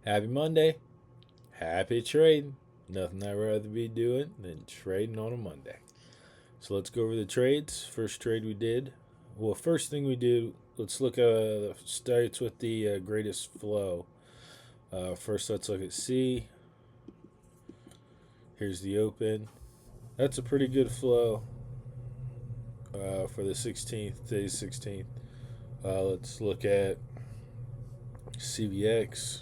Happy Monday. Happy trading. Nothing I'd rather be doing than trading on a Monday. So let's go over the trades. First trade we did. Well, first thing we did, let's look at starts with the greatest flow. First, let's look at C. Here's the open. That's a pretty good flow for the 16th, today's 16th. Let's look at CVX.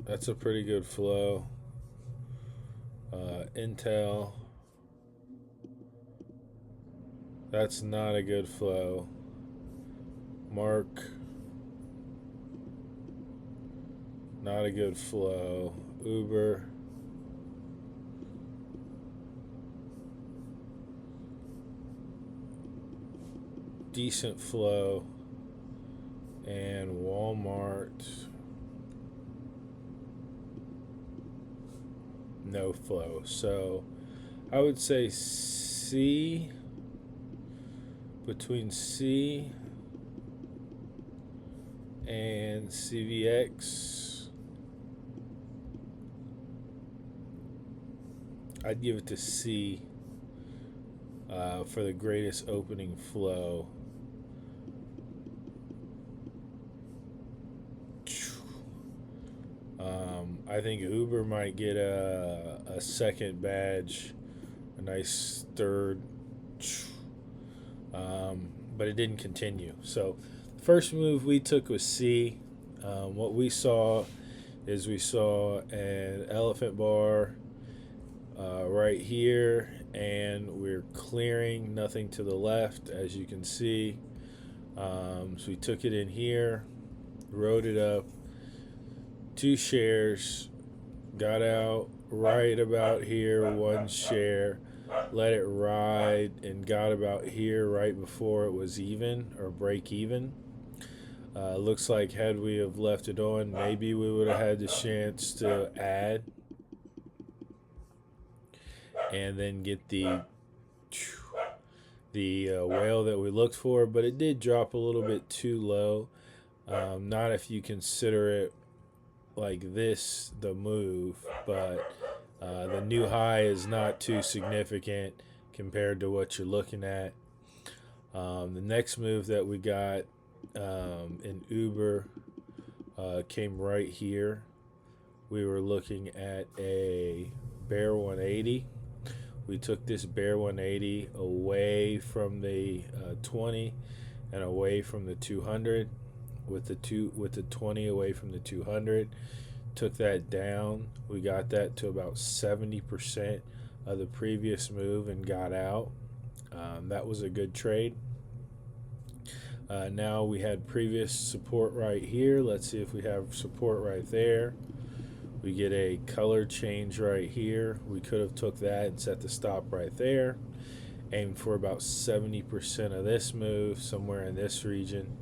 That's a pretty good flow. Intel. That's not a good flow. Mark. Not a good flow. Uber. Decent flow. And Walmart. No flow. So I would say C, between C and CVX, I'd give it to C for the greatest opening flow. I think Uber might get a second badge, a nice third, but it didn't continue. So the first move we took was C. What we saw is we saw an elephant bar right here, and we're clearing nothing to the left, as you can see. So we took it in here, rode it up, 2 shares, got out right about here, 1 share, let it ride, and got about here right before it was even or break even. Looks like had we have left it on, maybe we would have had the chance to add and then get the whale that we looked for, but it did drop a little bit too low. Not if you consider it like this, the move, but the new high is not too significant compared to what you're looking at. The next move that we got in Uber came right here. We were looking at a bear 180. We took this bear 180 away from the 20 and away from the 200. With the 20 away from the 200, took that down. We got that to about 70% of the previous move and got out. That was a good trade. Now we had previous support right here. Let's see if we have support right there. We get a color change right here. We could have took that and set the stop right there. Aimed for about 70% of this move, somewhere in this region.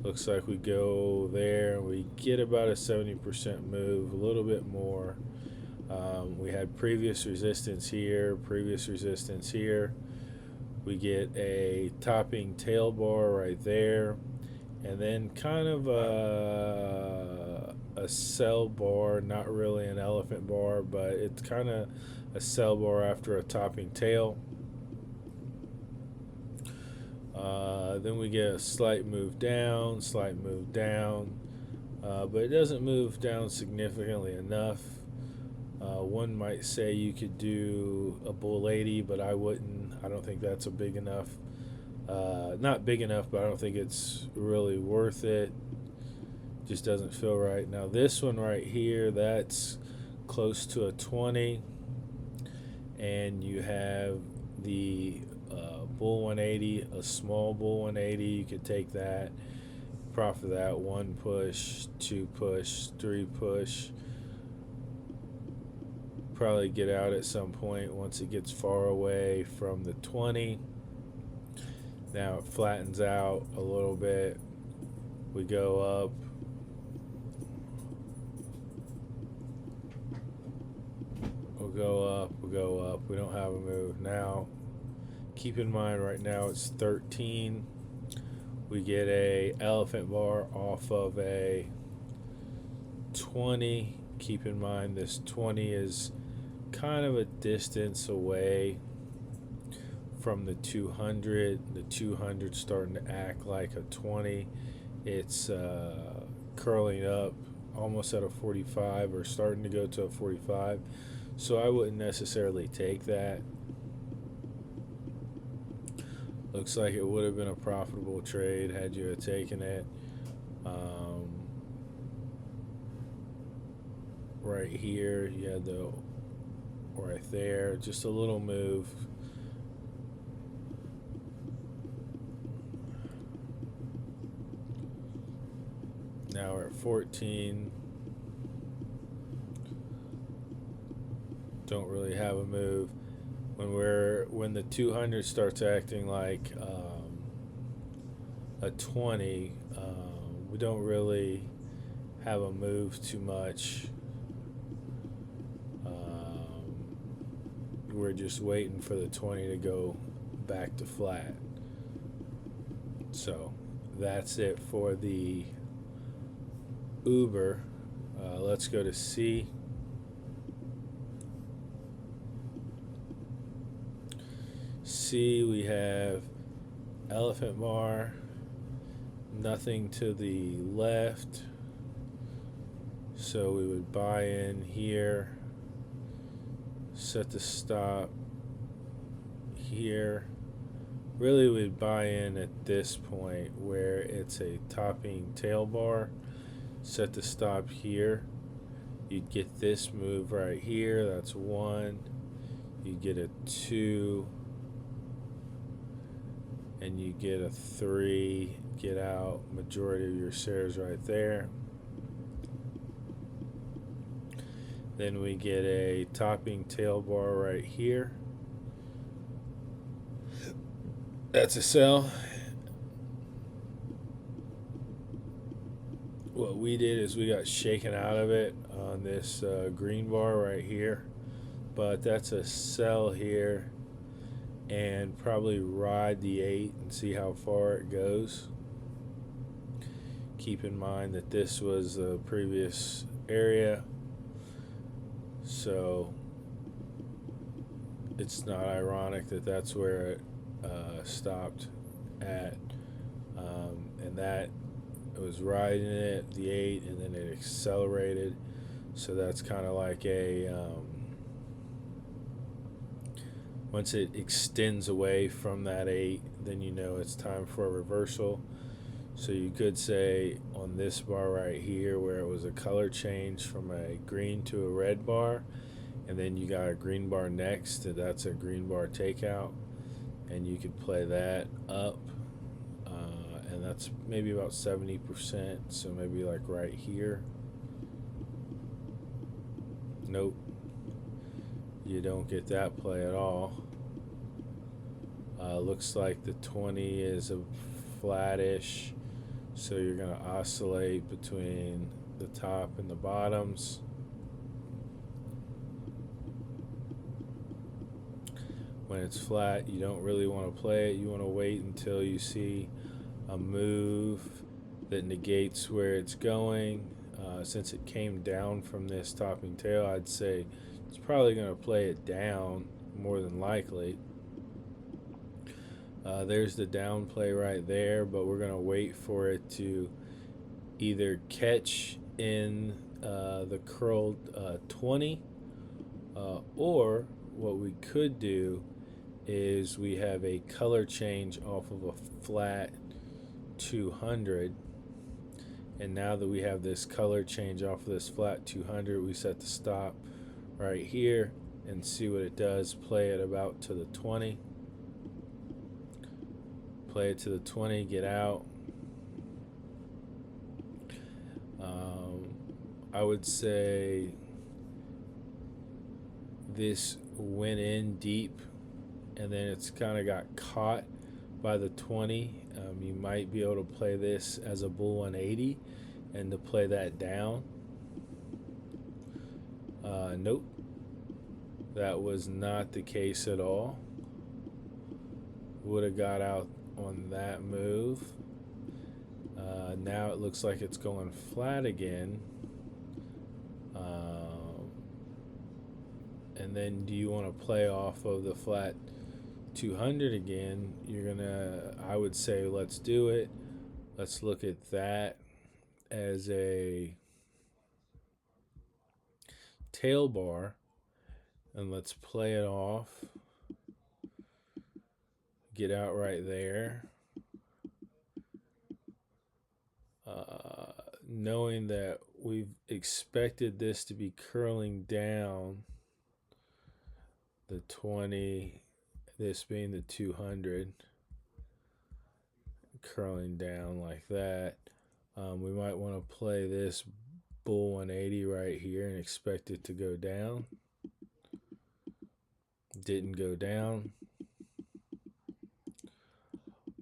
Looks like we go there and we get about a 70% move, a little bit more. We had previous resistance here, previous resistance here. We get a topping tail bar right there, and then kind of a sell bar, not really an elephant bar, but it's kind of a sell bar after a topping tail. Then we get a slight move down, but it doesn't move down significantly enough. One might say you could do a bull 80, but I wouldn't. I don't think that's a big enough. Not big enough, but I don't think it's really worth it. Just doesn't feel right. Now this one right here, that's close to a 20, and you have the bull 180, a small bull 180. You could take that, profit that, 1 push, 2 push, 3 push. Probably get out at some point once it gets far away from the 20. Now it flattens out a little bit. We go up. We'll go up. We don't have a move now. Keep in mind right now it's 13. We get a elephant bar off of a 20. Keep in mind this 20 is kind of a distance away from the 200. The 200 starting to act like a 20. It's curling up almost at a 45 or starting to go to a 45. So I wouldn't necessarily take that. Looks like it would have been a profitable trade had you have taken it. Right here, you had the right there, just a little move. Now we're at 14. Don't really have a move. When the 200 starts acting like a 20, we don't really have a move too much. We're just waiting for the 20 to go back to flat. So that's it for the Uber. Let's go to C. C, we have elephant bar, nothing to the left, so we would buy in here, set the stop here. Really we'd buy in at this point where it's a topping tail bar, set the stop here. You'd get this move right here, that's 1. You'd get a 2, and you get a 3, get out majority of your shares right there. Then we get a topping tail bar right here. That's a sell. What we did is we got shaken out of it on this green bar right here, but that's a sell here, and probably ride the 8 and see how far it goes. Keep in mind that this was the previous area, so it's not ironic that that's where it stopped at, and that it was riding it, the 8, and then it accelerated. So that's kind of like a once it extends away from that 8, then you know it's time for a reversal. So you could say on this bar right here where it was a color change from a green to a red bar, and then you got a green bar next, and that's a green bar takeout, and you could play that up, and that's maybe about 70%, so maybe like right here. Nope, you don't get that play at all. Looks like the 20 is a flattish, so you're going to oscillate between the top and the bottoms. When it's flat, you don't really want to play it. You want to wait until you see a move that negates where it's going. Since it came down from this topping tail, I'd say it's probably going to play it down more than likely. There's the down play right there, but we're going to wait for it to either catch in the curled 20, or what we could do is we have a color change off of a flat 200, and now that we have this color change off of this flat 200, we set the stop right here and see what it does. Play it about to the 20, play it to the 20, get out. I would say this went in deep, and then it's kind of got caught by the 20. You might be able to play this as a bull 180 and to play that down. Nope, that was not the case at all. would have got out on that move. Now it looks like it's going flat again. And then do you want to play off of the flat 200 again? I would say let's do it. Let's look at that as a tail bar, and let's play it off. Get out right there. Knowing that we've expected this to be curling down the 20, this being the 200, curling down like that. We might want to play this bull 180 right here and expect it to go down. Didn't go down.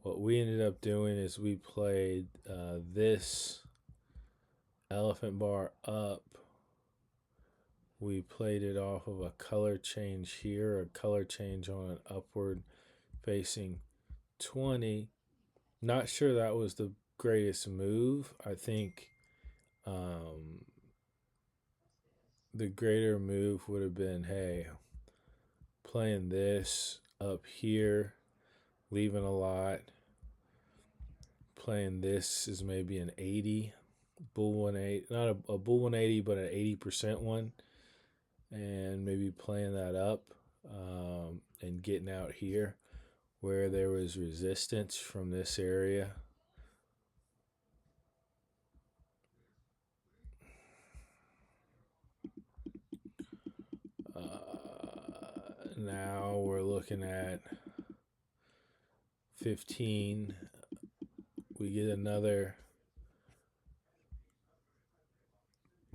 What we ended up doing is we played this elephant bar up. We played it off of a color change here, a color change on an upward facing 20. Not sure that was the greatest move. I think the greater move would have been, hey, playing this up here, leaving a lot. Playing this is maybe an 80, bull 180, not a bull 180, but an 80% one. And maybe playing that up and getting out here where there was resistance from this area. Now we're looking at 15. We get another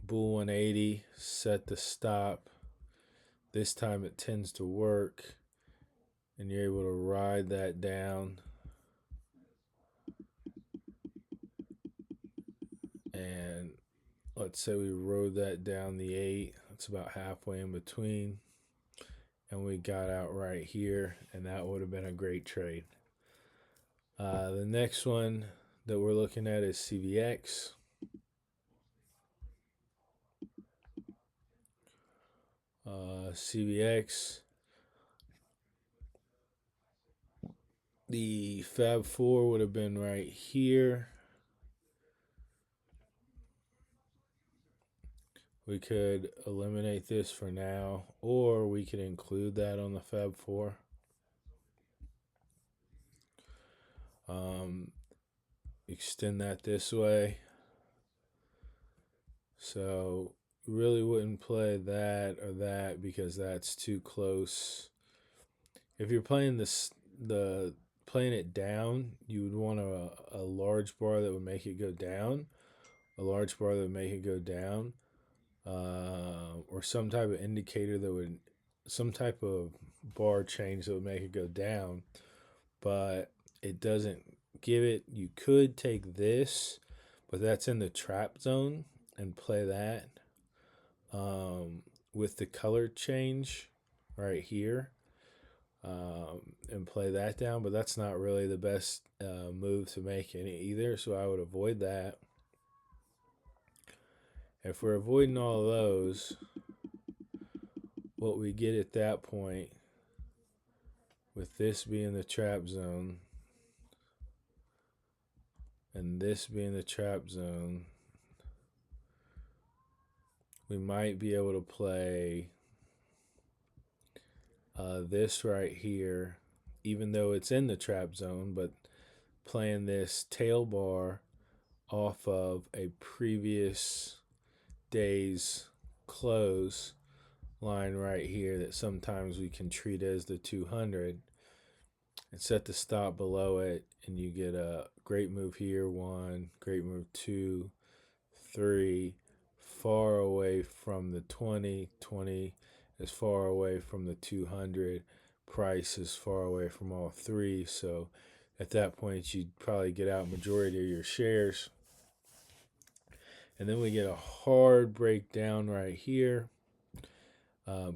bull 180, set the stop. This time it tends to work, and you're able to ride that down. And let's say we rode that down the 8. It's about halfway in between. And we got out right here, and that would have been a great trade. The next one that we're looking at is CVX. CVX, the Fab 4 would have been right here. We could eliminate this for now, or we could include that on the Fab 4. Extend that this way. So really wouldn't play that or that because that's too close. If you're playing playing it down, you would want a large bar that would make it go down, a large bar that would make it go down, or some type of indicator some type of bar change that would make it go down, but it doesn't give it. You could take this, but that's in the trap zone, and play that with the color change right here, and play that down, but that's not really the best move to make any either, so I would avoid that. If we're avoiding all of those, what we get at that point, with this being the trap zone and this being the trap zone, we might be able to play this right here, even though it's in the trap zone, but playing this tail bar off of a previous day's close line right here that sometimes we can treat as the 200, and set the stop below it, and you get a great move here, 1, great move 2, 3, far away from the 20 is far away from the 200, price is far away from all three, so at that point you'd probably get out majority of your shares. And then we get a hard breakdown right here.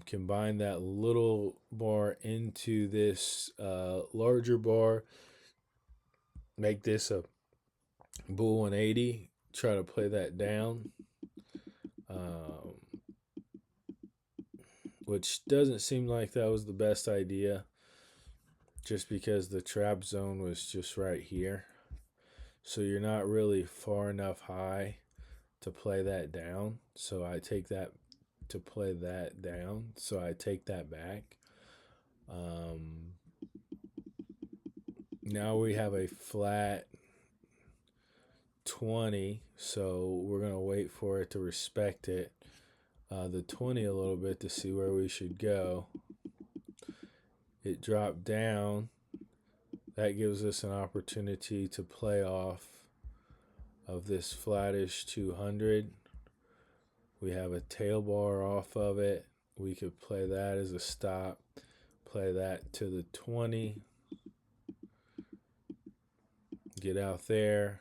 combine that little bar into this larger bar, make this a bull 180, try to play that down, which doesn't seem like that was the best idea, just because the trap zone was just right here. So you're not really far enough high to play that down. So I take that to play that down. So I take that back. Now we have a flat 20. So we're going to wait for it to respect it. The 20 a little bit to see where we should go. It dropped down. That gives us an opportunity to play off of this flattish 200. We have a tail bar off of it. We could play that as a stop. Play that to the 20. Get out there.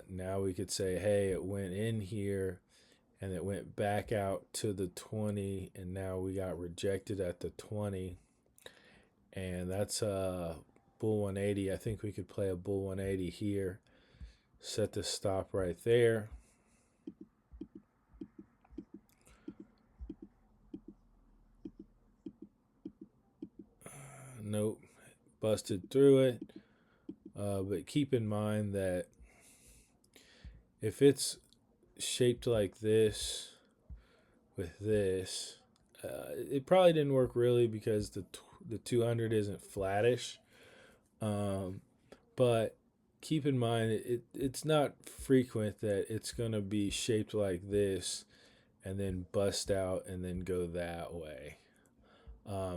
Now we could say, hey, it went in here and it went back out to the 20, and now we got rejected at the 20. And that's a bull 180. I think we could play a bull 180 here. Set the stop right there. Nope. Busted through it. But keep in mind that if it's shaped like this with this, it probably didn't work really because the 200 isn't flattish. But keep in mind it's not frequent that it's going to be shaped like this and then bust out and then go that way.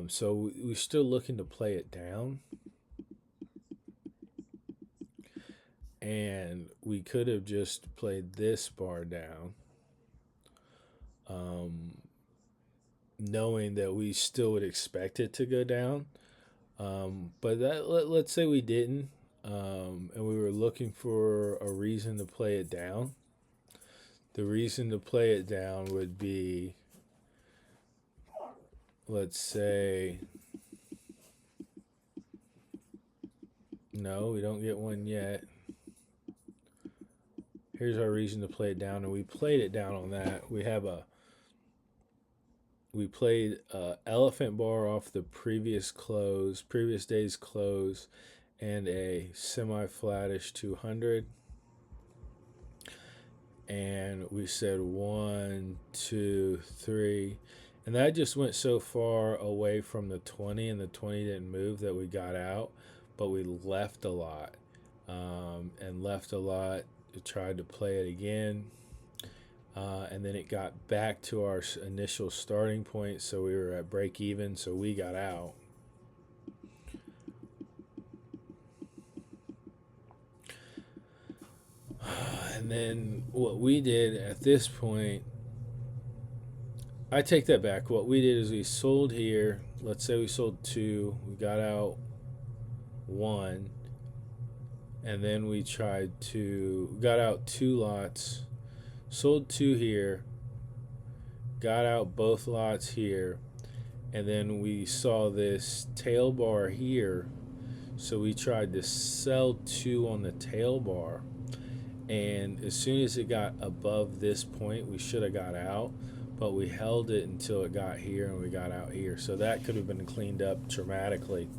So we're still looking to play it down. And we could have just played this bar down, knowing that we still would expect it to go down. But let's say we didn't, and we were looking for a reason to play it down. The reason to play it down would be, let's say, no, we don't get one yet. Here's our reason to play it down, and we played it down on that. We played elephant bar off the previous day's close, and a semi-flattish 200. And we said 1, 2, 3. And that just went so far away from the 20, and the 20 didn't move that we got out, but we left a lot. Tried to play it again. And then it got back to our initial starting point, so we were at break even, so we got out. And then what we did at this point, I take that back. What we did is we sold here. Let's say we sold 2. We got out 1. And then we got out 2 lots. Sold 2 here. Got out both lots here. And then we saw this tail bar here. So we tried to sell 2 on the tail bar. And as soon as it got above this point, we should have got out, but we held it until it got here and we got out here. So that could have been cleaned up dramatically.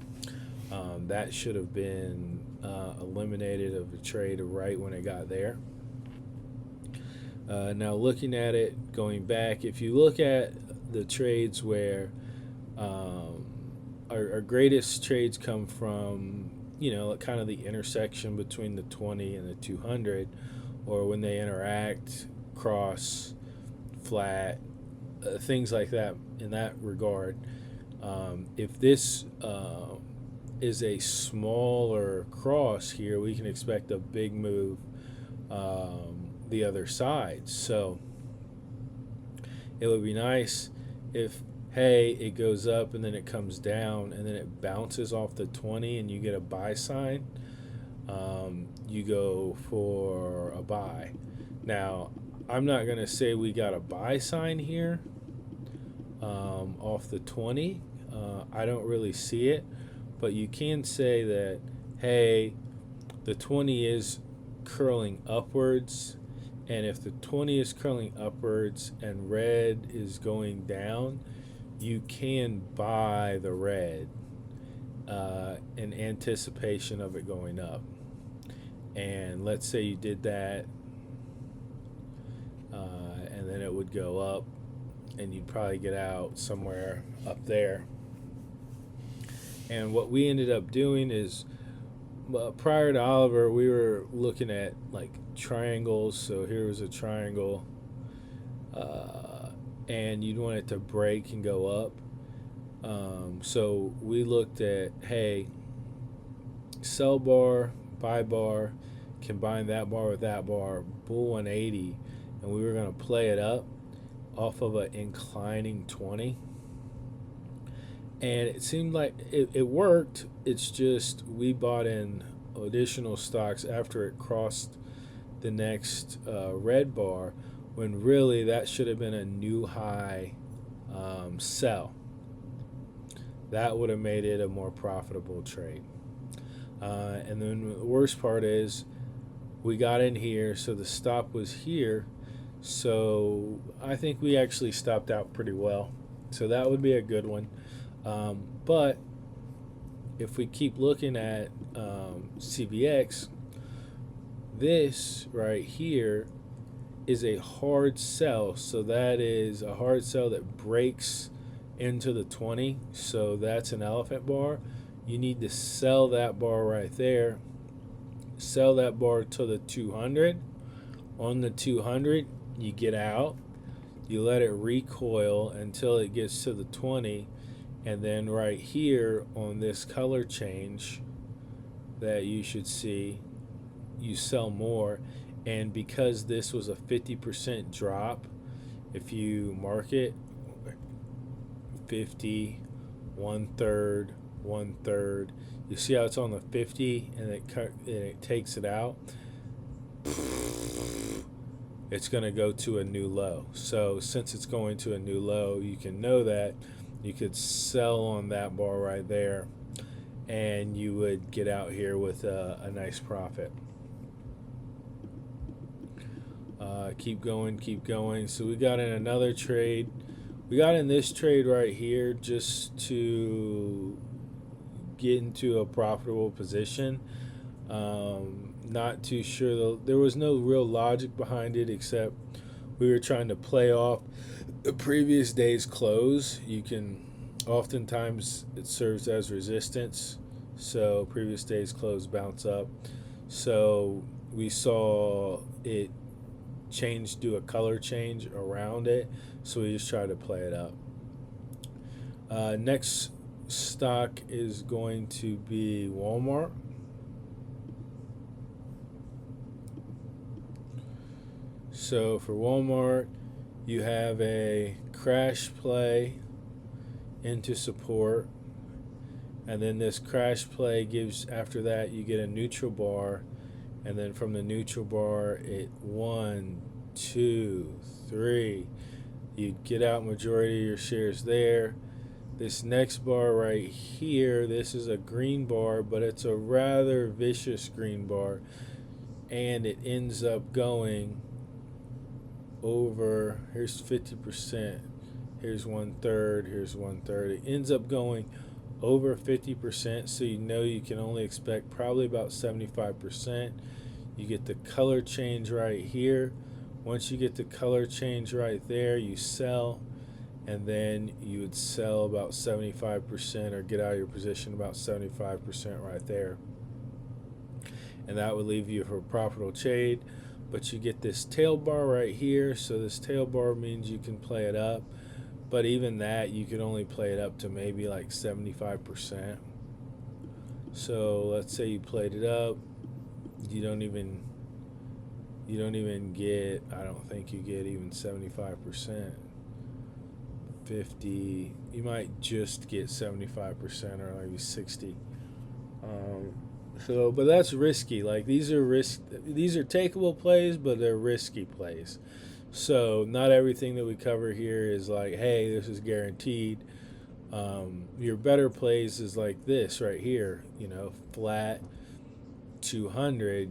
That should have been eliminated of the trade right when it got there. Now looking at it, going back, if you look at the trades where our greatest trades come from, kind of the intersection between the 20 and the 200, or when they interact, cross, flat, things like that in that regard. If this is a smaller cross here, we can expect a big move the other side. So it would be nice if, hey, it goes up and then it comes down and then it bounces off the 20 and you get a buy sign, you go for a buy. Now, I'm not going to say we got a buy sign here off the 20. I don't really see it, but you can say that, hey, the 20 is curling upwards, and if the 20 is curling upwards and red is going down, you can buy the red in anticipation of it going up. And let's say you did that, and then it would go up, and you'd probably get out somewhere up there. And what we ended up doing is, prior to Oliver, we were looking at like triangles. So here was a triangle, and you'd want it to break and go up. So we looked at, hey, sell bar, buy bar, combine that bar with that bar, bull 180, and we were going to play it up off of an inclining 20. And it seemed like it worked. It's just we bought in additional stocks after it crossed the next red bar, when really that should have been a new high sell. That would have made it a more profitable trade. And then the worst part is we got in here, so the stop was here. So I think we actually stopped out pretty well. So that would be a good one. But if we keep looking at CVX, this right here is a hard sell. So that is a hard sell that breaks into the 20. So that's an elephant bar. You need to sell that bar right there. Sell that bar to the 200. On the 200, you get out. You let it recoil until it gets to the 20. And then right here on this color change that you should see, you sell more. And because this was a 50% drop, if you mark it 50, 1/3, 1/3, you see how it's on the 50 and it takes it out. It's going to go to a new low. So since it's going to a new low, you can know that you could sell on that bar right there, and you would get out here with a nice profit. Keep going, keep going. So we got in another trade. We got in this trade right here just to get into a profitable position. Not too sure. There was no real logic behind it, except we were trying to play off the previous day's close. You can, oftentimes it serves as resistance. So previous day's close bounce up. So we saw it change, do a color change around it. So we just try to play it up. Next stock is going to be Walmart. So for Walmart, you have a crash play into support, and then this crash play gives, after that you get a neutral bar, and then from the neutral bar it 1, 2, 3, you get out majority of your shares there. This next bar right here, this is a green bar, but it's a rather vicious green bar, and it ends up going over, here's 50%, here's 1/3, here's 1/3. It ends up going over 50%, so you know you can only expect probably about 75%. You get the color change right here. Once you get the color change right there, you sell, and then you would sell about 75% or get out of your position about 75% right there. And that would leave you for a profitable trade. But you get this tail bar right here, so this tail bar means you can play it up, but even that you can only play it up to maybe like 75%. So let's say you played it up, you don't even get, I don't think you get even 75%. 50, you might just get 75% or maybe 60. So, but that's risky. Like these are takeable plays, but they're risky plays. So not everything that we cover here is like, hey, this is guaranteed. Your better plays is like this right here, flat 200.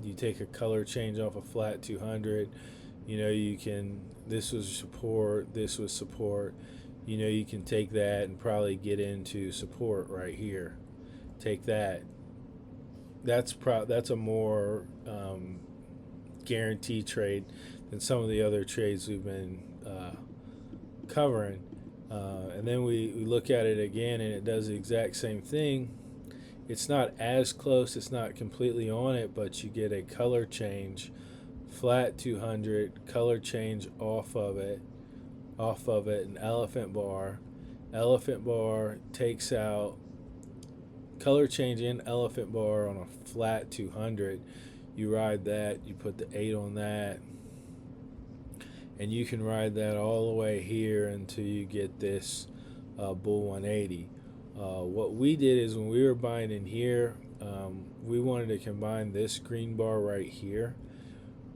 You take a color change off a flat 200. You can, this was support, this was support. You can take that and probably get into support right here. Take that. That's a more guaranteed trade than some of the other trades we've been covering. And then we look at it again and it does the exact same thing. It's not as close, it's not completely on it, but you get a color change, flat 200, color change off of it, an elephant bar. Elephant bar takes out color change in elephant bar on a flat 200. You ride that, you put the 8 on that, and you can ride that all the way here until you get this bull 180. What we did is when we were buying in here, we wanted to combine this green bar right here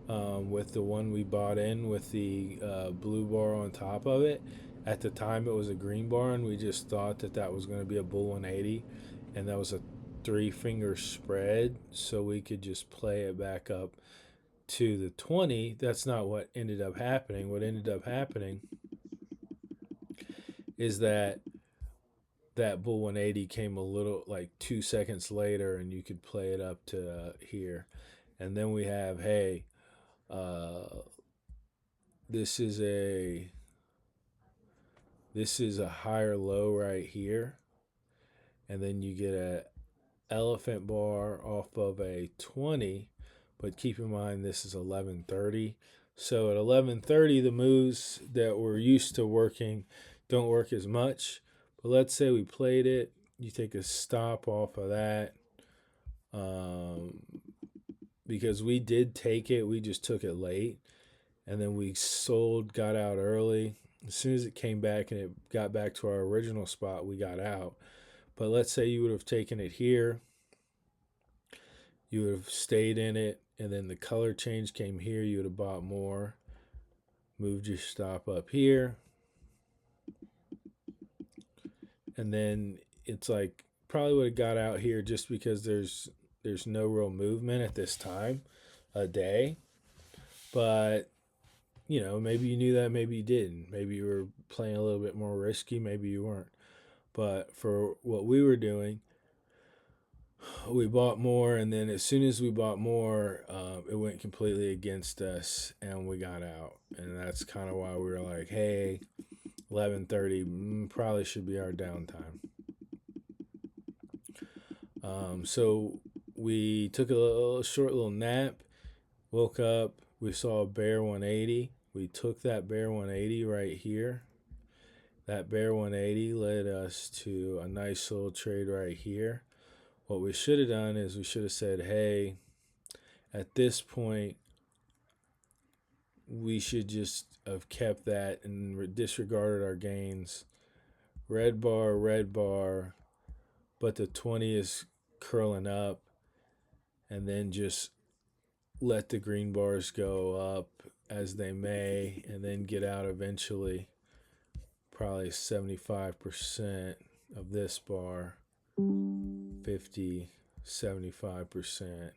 with the one we bought in with the blue bar on top of it. At the time, it was a green bar, and we just thought that was going to be a bull 180, and that was a 3-finger spread, so we could just play it back up to the 20. That's not what ended up happening. What ended up happening is that bull 180 came a little like 2 seconds later, and you could play it up to here. And then we have, hey, this is a higher low right here, and then you get a elephant bar off of a 20, but keep in mind this is 11:30. So at 11:30, the moves that we're used to working don't work as much. But let's say we played it, you take a stop off of that, because we did take it, we just took it late, and then we sold, got out early. As soon as it came back and it got back to our original spot, we got out. But let's say you would have taken it here, you would have stayed in it, and then the color change came here, you would have bought more, moved your stop up here, and then it's like probably would have got out here just because there's no real movement at this time a day. But maybe you knew that, maybe you didn't. Maybe you were playing a little bit more risky, maybe you weren't. But for what we were doing, we bought more, and then as soon as we bought more, it went completely against us, and we got out. And that's kind of why we were like, hey, 11:30 probably should be our downtime. So we took a short little nap, woke up, we saw a bear 180. We took that bear 180 right here. That bear 180 led us to a nice little trade right here. What we should have done is we should have said, hey, at this point, we should just have kept that and disregarded our gains. Red bar, but the 20 is curling up, and then just let the green bars go up as they may, and then get out eventually. Probably 75% of this bar, 50, 75%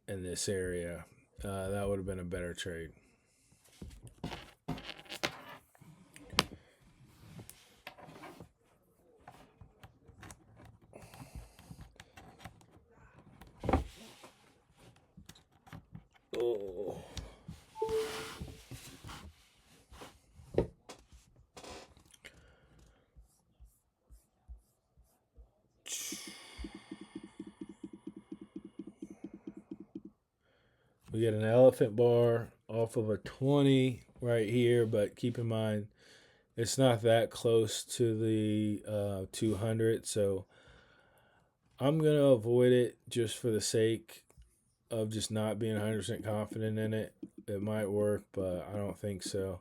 in this area. That would have been a better trade. Oh. We get an elephant bar off of a 20 right here, but keep in mind it's not that close to the 200, so I'm going to avoid it just for the sake of just not being 100% confident in it. It might work, but I don't think so.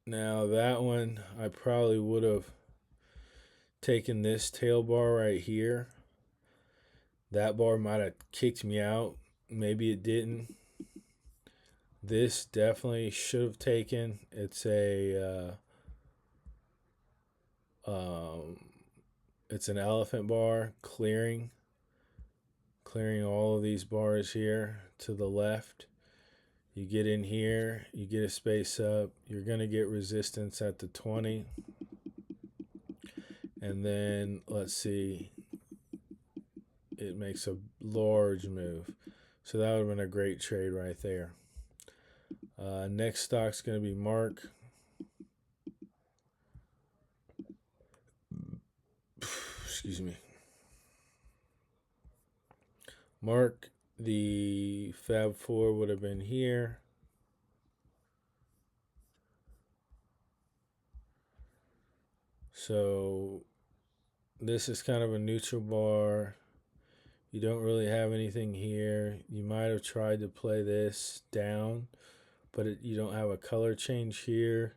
Now that one, I probably would have taken this tail bar right here. That bar might have kicked me out. Maybe it didn't. This definitely should have taken. It's an elephant bar clearing all of these bars here to the left. You get in here, you get a space up. You're gonna get resistance at the 20, and then let's see. It makes a large move. So that would have been a great trade right there. Next stock's going to be Mark. Excuse me. Mark, the Fab 4 would have been here. So this is kind of a neutral bar. You don't really have anything here. You might have tried to play this down, but you don't have a color change here.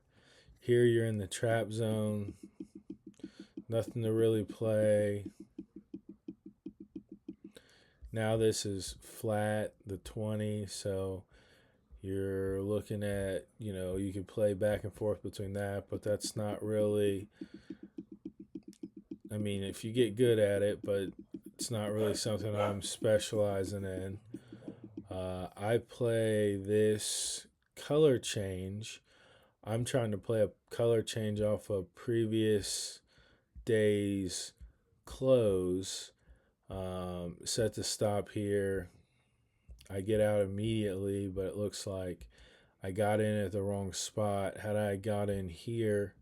Here you're in the trap zone. Nothing to really play. Now this is flat, the 20, so you're looking at, you can play back and forth between that, but that's not really, if you get good at it, but it's not really something I'm specializing in. I play this color change. I'm trying to play a color change off a previous day's close. Set the stop here. I get out immediately, but it looks like I got in at the wrong spot. Had I got in here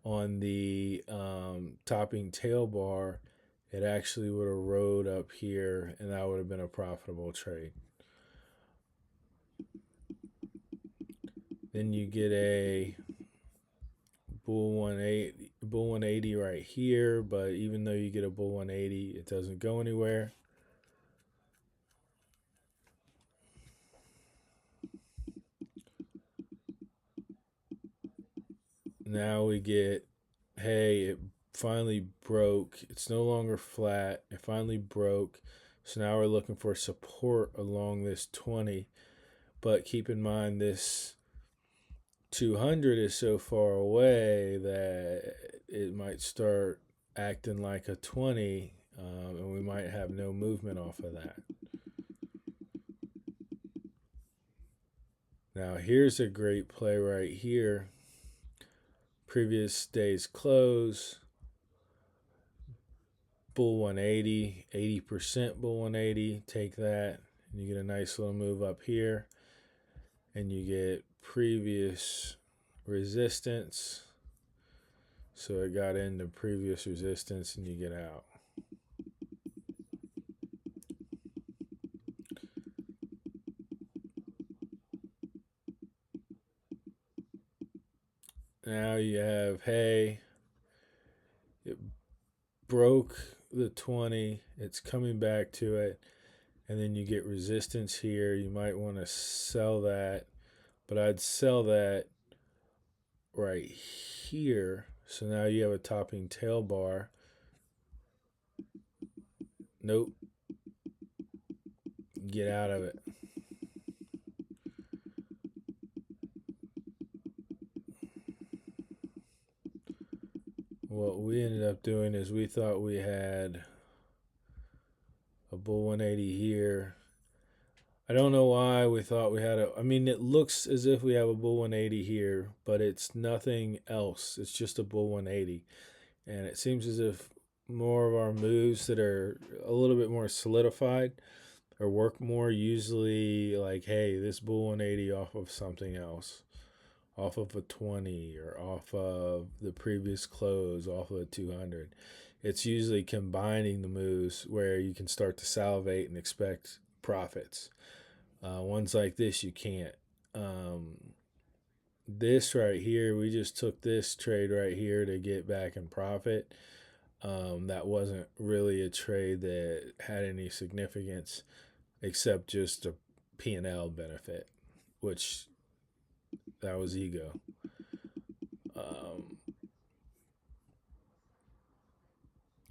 on the topping tail bar, it actually would have rode up here, and that would have been a profitable trade. Then you get a bull 180 right here, but even though you get a bull 180, it doesn't go anywhere. Now we get, hey, it finally broke. It's no longer flat. It finally broke. So now we're looking for support along this 20. But keep in mind, this 200 is so far away that it might start acting like a 20, and we might have no movement off of that. Now here's a great play right here. Previous day's close, bull 180, 80% bull 180, take that, and you get a nice little move up here, and you get previous resistance. So it got into previous resistance, and you get out. Now you have, hey, it broke the 20, it's coming back to it, and then you get resistance here. You might want to sell that, but I'd sell that right here. So now you have a topping tail bar. Nope. Get out of it. What we ended up doing is we thought we had a bull 180 here. I don't know why we thought we had it looks as if we have a bull 180 here, but it's nothing else. It's just a bull 180. And it seems as if more of our moves that are a little bit more solidified or work more usually like, hey, this bull 180 off of something else, off of a 20 or off of the previous close, off of a 200. It's usually combining the moves where you can start to salivate and expect profits. Ones like this, you can't. This right here, we just took this trade right here to get back in profit. That wasn't really a trade that had any significance except just a P&L benefit, which that was ego. Um,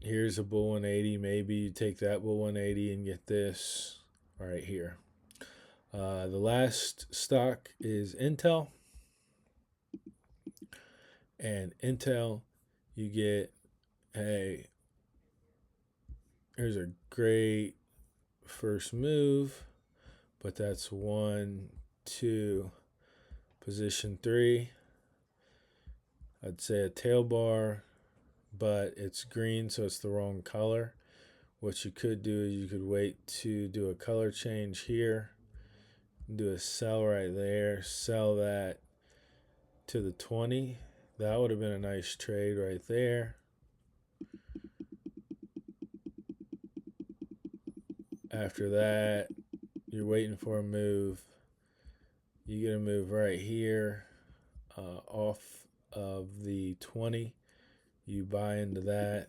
here's a bull 180. Maybe you take that bull 180 and get this right here. The last stock is Intel. And Intel, you get, hey, here's a great first move, but that's 1, 2, position 3. I'd say a tail bar, but it's green, so it's the wrong color. What you could do is you could wait to do a color change here, do a sell right there, sell that to the 20. That would have been a nice trade right there. After that, you're waiting for a move. You get a move right here off of the 20. You buy into that.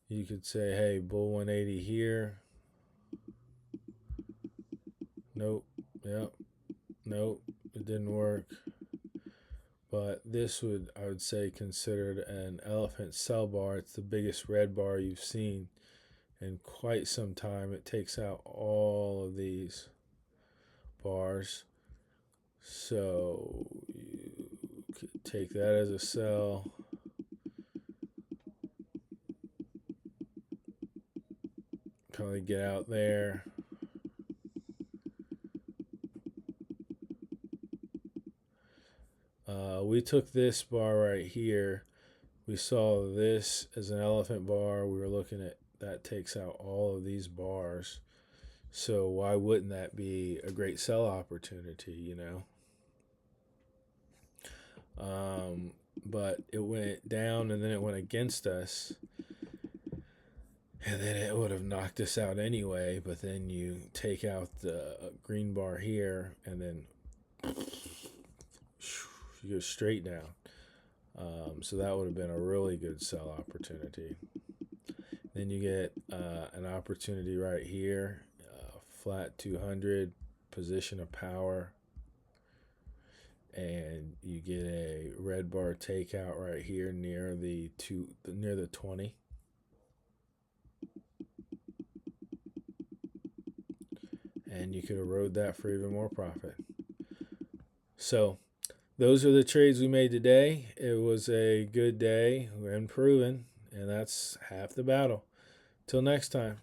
You could say, hey, bull 180 here. Nope. Yep. Nope. It didn't work. But this would, I would say, considered an elephant sell bar. It's the biggest red bar you've seen in quite some time. It takes out all of these bars. So you could take that as a sell. Kind of get out there. We took this bar right here. We saw this as an elephant bar. We were looking at that takes out all of these bars. So why wouldn't that be a great sell opportunity, you know? But it went down and then it went against us. And then it would have knocked us out anyway. But then you take out the green bar here and then you go straight down. So that would have been a really good sell opportunity. Then you get an opportunity right here, flat 200, position of power, and you get a red bar takeout right here near the 20, and you could erode that for even more profit. So those are the trades we made today. It was a good day. We're improving, and that's half the battle. Till next time.